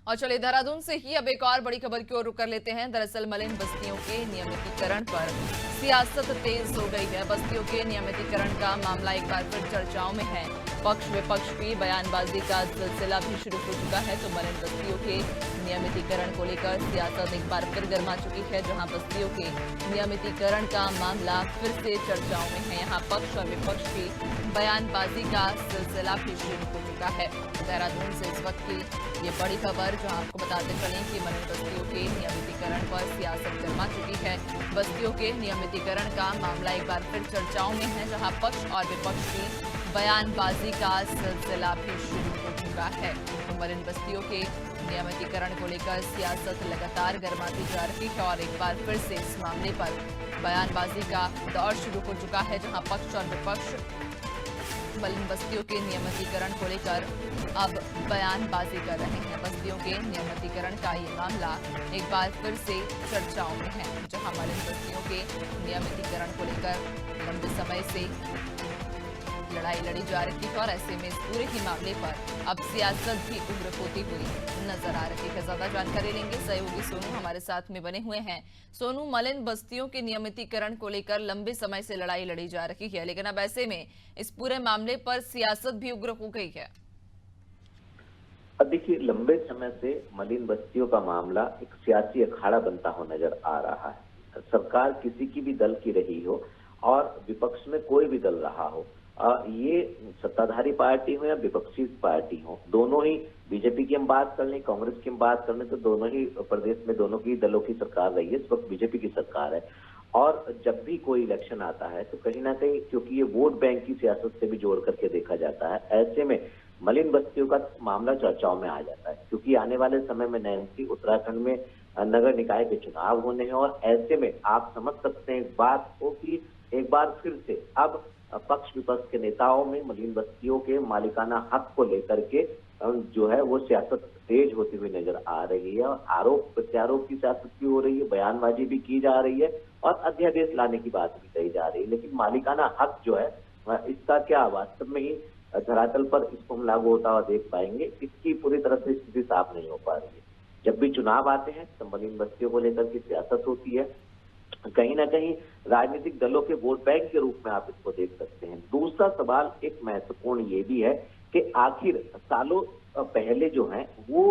और चलिए देहरादून से ही अब एक और बड़ी खबर की ओर रुख कर लेते हैं। दरअसल मलिन बस्तियों के नियमितीकरण पर सियासत तेज हो गई है। बस्तियों के नियमितीकरण का मामला एक बार फिर चर्चाओं में है। पक्ष विपक्ष की बयानबाजी का सिलसिला भी शुरू हो चुका है। तो मलिन बस्तियों के नियमितीकरण को लेकर सियासत एक बार फिर गर्मा चुकी है, जहां बस्तियों के नियमितीकरण का मामला फिर से चर्चाओं में है। यहाँ पक्ष और विपक्ष की बयानबाजी का सिलसिला भी शुरू हो चुका है। देहरादून से इस वक्त की ये बड़ी खबर, जहां आपको बताते चलें कि मलिन बस्तियों के नियमितीकरण पर सियासत गर्मा चुकी है। बस्तियों के नियमितीकरण का मामला एक बार फिर चर्चाओं में है, जहां पक्ष और विपक्ष की बयानबाजी का सिलसिला भी शुरू हो चुका है। तो मलिन बस्तियों के नियमितीकरण को लेकर सियासत लगातार गर्माती जा रही है और एक बार फिर से इस मामले पर बयानबाजी का दौर शुरू हो चुका है, जहां पक्ष और विपक्ष मलिन बस्तियों के नियमितीकरण को लेकर अब बयानबाजी कर रहे हैं। बस्तियों के नियमितीकरण का ये मामला एक बार फिर से चर्चाओं में है, जहां मलिन बस्तियों के नियमितीकरण को लेकर लंबे समय से लड़ाई लड़ी जा रही है और ऐसे में इस पूरे ही मामले पर अब सियासत भी उग्र होती हुई नजर आ रही है। ज्यादा जानकारी लेंगे, सहयोगी सोनू हमारे साथ में बने हुए हैं। सोनू, मलिन बस्तियों के नियमितीकरण को लेकर लंबे समय से लड़ाई लड़ी जा रही है, लेकिन अब ऐसे में इस पूरे मामले पर सियासत भी उग्र हो गई है। अब देखिए, लंबे समय से मलिन बस्तियों का मामला एक सियासी अखाड़ा बनता हो नजर आ रहा है। सरकार किसी की भी दल की रही हो और विपक्ष में कोई भी दल रहा हो, ये सत्ताधारी पार्टी हो या विपक्षी पार्टी हो, दोनों ही, बीजेपी की हम बात कर लें, कांग्रेस की हम बात कर लें, तो दोनों ही प्रदेश में दोनों की दलों की सरकार रही है। इस वक्त बीजेपी की सरकार है और जब भी कोई इलेक्शन आता है तो कहीं ना कहीं, क्योंकि ये वोट बैंक की सियासत से भी जोड़ करके देखा जाता है, ऐसे में मलिन बस्तियों का मामला चर्चाओं में आ जाता है। क्योंकि आने वाले समय में नैन्सी, उत्तराखंड में नगर निकाय के चुनाव होने हैं और ऐसे में आप समझ सकते हैं इस बात को कि एक बार फिर से अब पक्ष विपक्ष के नेताओं में मलिन बस्तियों के मालिकाना हक को लेकर के जो है वो सियासत तेज होती हुई नजर आ रही है और आरोप प्रत्यारोप की सियासत भी हो रही है, बयानबाजी भी की जा रही है और अध्यादेश लाने की बात भी कही जा रही है। लेकिन मालिकाना हक जो है इसका क्या वास्तव में ही धरातल पर इसको हम लागू होता हुआ देख पाएंगे, इसकी पूरी तरह से स्थिति साफ नहीं हो पा रही है। जब भी चुनाव आते हैं तो मलिन बस्तियों को लेकर की सियासत होती है, कहीं ना कहीं राजनीतिक दलों के वोट बैंक के रूप में आप इसको देख सकते हैं। दूसरा सवाल एक महत्वपूर्ण ये भी है कि आखिर सालों पहले जो है वो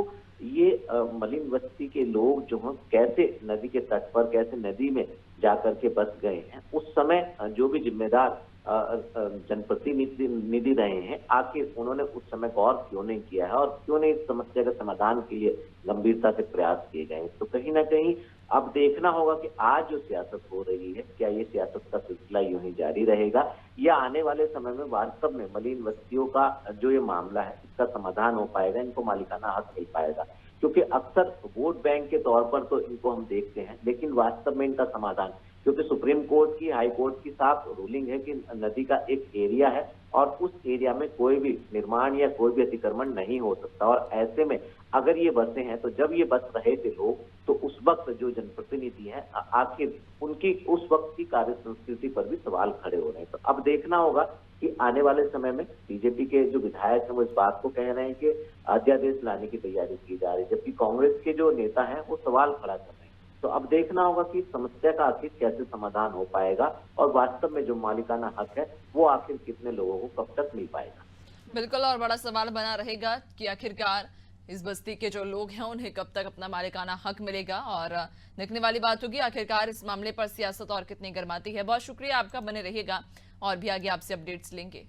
ये मलिन बस्ती के लोग जो हैं कैसे नदी के तट पर, कैसे नदी में जाकर के बस गए हैं, उस समय जो भी जिम्मेदार जनप्रतिनिधि रहे हैं, आखिर उन्होंने उस समय गौर क्यों नहीं किया है और क्यों नहीं इस समस्या के समाधान के लिए गंभीरता से प्रयास किए गए। तो कहीं ना कहीं अब देखना होगा कि आज जो सियासत हो रही है, क्या ये सियासत का सिलसिला यूं ही जारी रहेगा या आने वाले समय में वास्तव में मलिन बस्तियों का जो ये मामला है इसका समाधान हो पाएगा, इनको मालिकाना हक मिल पाएगा। क्योंकि अक्सर वोट बैंक के तौर पर तो इनको हम देखते हैं, लेकिन वास्तव में इनका समाधान, क्योंकि सुप्रीम कोर्ट की, हाई कोर्ट की साफ रूलिंग है कि नदी का एक एरिया है और उस एरिया में कोई भी निर्माण या कोई भी अतिक्रमण नहीं हो सकता। और ऐसे में अगर ये बसे हैं, तो जब ये बस रहे थे लोग, तो उस वक्त जो जनप्रतिनिधि हैं, आखिर उनकी उस वक्त की कार्य संस्कृति पर भी सवाल खड़े हो रहे हैं। तो अब देखना होगा कि आने वाले समय में बीजेपी के जो विधायक हैं वो इस बात को कह रहे हैं कि अध्यादेश लाने की तैयारी की जा रही है, जबकि कांग्रेस के जो नेता हैं वो सवाल खड़ा कर रहे हैं। तो अब देखना होगा कि समस्या का आखिर कैसे समाधान हो पाएगा और वास्तव में जो मालिकाना हक है वो आखिर कितने लोगों को कब तक मिल पाएगा। बिल्कुल, और बड़ा सवाल बना रहेगा कि आखिरकार इस बस्ती के जो लोग हैं उन्हें कब तक अपना मालिकाना हक मिलेगा और देखने वाली बात होगी आखिरकार इस मामले पर सियासत और कितनी गर्माती है। बहुत शुक्रिया आपका, बने रहिएगा और भी आगे आपसे अपडेट्स लेंगे।